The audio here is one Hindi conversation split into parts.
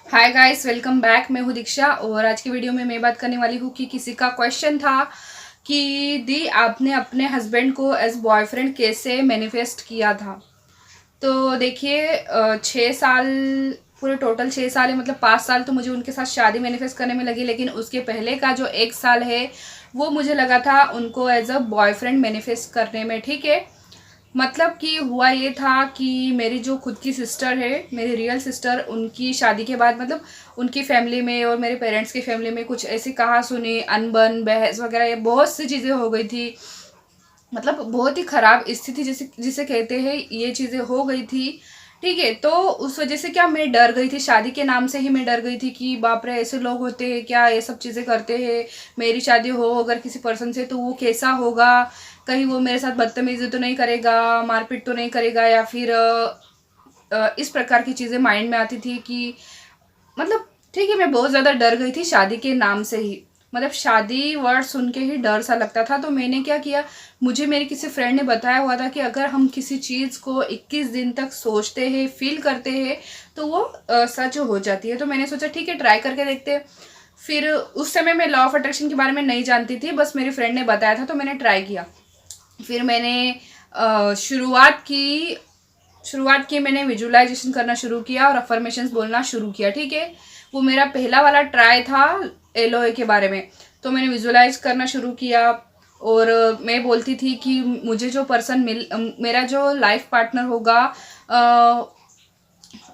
Hi guys, welcome back. मैं हूँ दीक्षा और आज की वीडियो में मैं बात करने वाली हूँ कि किसी का क्वेश्चन था कि दी आपने अपने हस्बैंड को एज बॉयफ्रेंड कैसे मैनिफेस्ट किया था। तो देखिए 6 साल, पूरे टोटल 6 साल है, मतलब 5 साल तो मुझे उनके साथ शादी मैनिफेस्ट करने में लगी, लेकिन उसके पहले का जो 1 साल है वो मुझे लगा था उनको एज अ बॉयफ्रेंड मैनिफेस्ट करने में। ठीक है, मतलब कि हुआ ये था कि मेरी जो खुद की सिस्टर है, मेरी रियल सिस्टर, उनकी शादी के बाद मतलब उनकी फैमिली में और मेरे पेरेंट्स की फैमिली में कुछ ऐसी कहा सुनी, अनबन, बहस वगैरह, ये बहुत सी चीज़ें हो गई थी। मतलब बहुत ही ख़राब स्थिति जिसे जिसे कहते हैं, ये चीज़ें हो गई थी। ठीक है, तो उस वजह से क्या मैं डर गई थी, शादी के नाम से ही मैं डर गई थी कि बाप रे ऐसे लोग होते हैं क्या, ये सब चीज़ें करते हैं। मेरी शादी हो अगर किसी पर्सन से तो वो कैसा होगा, कहीं वो मेरे साथ बदतमीजी तो नहीं करेगा, मारपीट तो नहीं करेगा, या फिर इस प्रकार की चीज़ें माइंड में आती थी कि मतलब ठीक है, मैं बहुत ज़्यादा डर गई थी शादी के नाम से ही। मतलब शादी वर्ड सुन के ही डर सा लगता था। तो मैंने क्या किया, मुझे मेरे किसी फ्रेंड ने बताया हुआ था कि अगर हम किसी चीज़ को 21 दिन तक सोचते हैं, फील करते हैं, तो वो सच हो जाती है। तो मैंने सोचा ठीक है, ट्राई करके देखते हैं। फिर उस समय मैं लॉ ऑफ अट्रैक्शन के बारे में नहीं जानती थी, बस मेरी फ्रेंड ने बताया था तो मैंने ट्राई किया। फिर मैंने शुरुआत की मैंने विजुअलाइजेशन करना शुरू किया और अफर्मेशंस बोलना शुरू किया। ठीक है, वो मेरा पहला वाला ट्राई था एलओए के बारे में। तो मैंने विजुअलाइज करना शुरू किया और मैं बोलती थी कि मुझे जो पर्सन मेरा जो लाइफ पार्टनर होगा,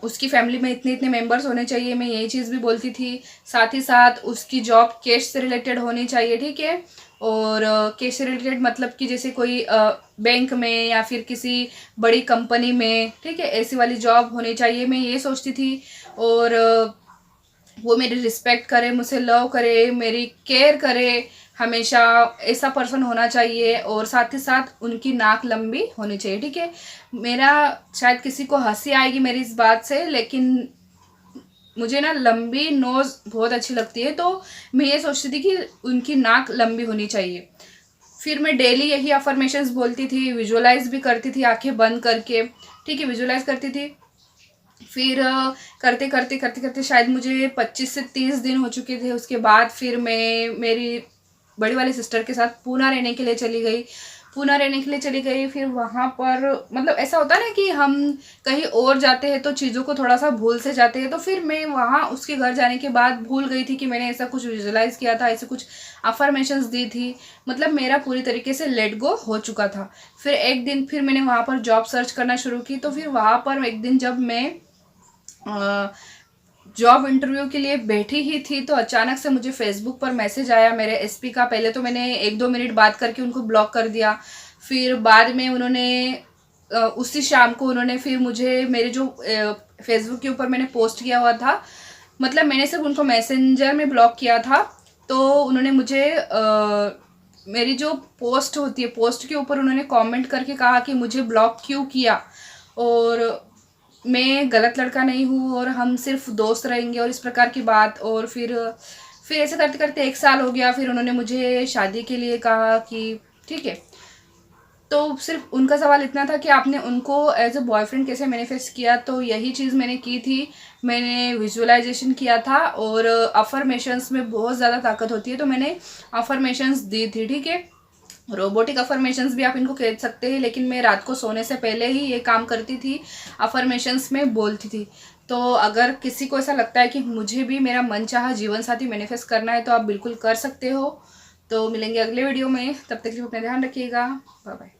उसकी फैमिली में इतने इतने मेंबर्स होने चाहिए, मैं यही चीज़ भी बोलती थी। साथ ही साथ उसकी जॉब कैश से रिलेटेड होनी चाहिए। ठीक है, और कैश से रिलेटेड मतलब कि जैसे कोई बैंक में या फिर किसी बड़ी कंपनी में, ठीक है, ऐसी वाली जॉब होनी चाहिए, मैं ये सोचती थी। और वो मेरी रिस्पेक्ट करे, मुझसे लव करे, मेरी केयर करे, हमेशा ऐसा पर्सन होना चाहिए। और साथ ही साथ उनकी नाक लंबी होनी चाहिए। ठीक है, मेरा शायद किसी को हंसी आएगी मेरी इस बात से, लेकिन मुझे ना लंबी नोज बहुत अच्छी लगती है। तो मैं ये सोचती थी कि उनकी नाक लंबी होनी चाहिए। फिर मैं डेली यही अफर्मेशंस बोलती थी, विजुअलाइज भी करती थी आंखें बंद करके। ठीक है, विजुअलाइज करती थी। फिर करते करते करते करते शायद मुझे 25 से 30 दिन हो चुके थे। उसके बाद फिर मैं मेरी बड़ी वाली सिस्टर के साथ पूना रहने के लिए चली गई। पूना रहने के लिए चली गई, फिर वहाँ पर मतलब ऐसा होता है ना कि हम कहीं और जाते हैं तो चीज़ों को थोड़ा सा भूल से जाते हैं। तो फिर मैं वहाँ उसके घर जाने के बाद भूल गई थी कि मैंने ऐसा कुछ विजुअलाइज किया था, ऐसे कुछ अफर्मेशंस दी थी। मतलब मेरा पूरी तरीके से लेट गो हो चुका था। फिर एक दिन फिर मैंने वहाँ पर जॉब सर्च करना शुरू की। तो फिर वहाँ पर एक दिन जब मैं जॉब इंटरव्यू के लिए बैठी ही थी तो अचानक से मुझे फेसबुक पर मैसेज आया मेरे एसपी का। पहले तो मैंने 1-2 मिनट बात करके उनको ब्लॉक कर दिया। फिर बाद में उन्होंने उसी शाम को उन्होंने फिर मुझे मेरे जो फेसबुक के ऊपर मैंने पोस्ट किया हुआ था, मतलब मैंने सिर्फ उनको मैसेंजर में ब्लॉक किया था। तो उन्होंने मुझे मेरी जो पोस्ट होती है, पोस्ट के ऊपर उन्होंने कमेंट करके कहा कि मुझे ब्लॉक क्यों किया, और मैं गलत लड़का नहीं हूँ और हम सिर्फ दोस्त रहेंगे और इस प्रकार की बात। और फिर ऐसे करते करते 1 साल हो गया। फिर उन्होंने मुझे शादी के लिए कहा कि ठीक है। तो सिर्फ उनका सवाल इतना था कि आपने उनको एज अ बॉयफ्रेंड कैसे मैनिफेस्ट किया। तो यही चीज़ मैंने की थी, मैंने विजुअलाइजेशन किया था और अफर्मेशंस में बहुत ज़्यादा ताकत होती है, तो मैंने अफर्मेशंस दी थी। ठीक है, रोबोटिक अफर्मेशंस भी आप इनको कह सकते हैं, लेकिन मैं रात को सोने से पहले ही ये काम करती थी, अफर्मेशंस में बोलती थी। तो अगर किसी को ऐसा लगता है कि मुझे भी मेरा मनचाहा जीवन साथी मैनिफेस्ट करना है तो आप बिल्कुल कर सकते हो। तो मिलेंगे अगले वीडियो में, तब तक के लिए अपना ध्यान रखिएगा। Bye bye.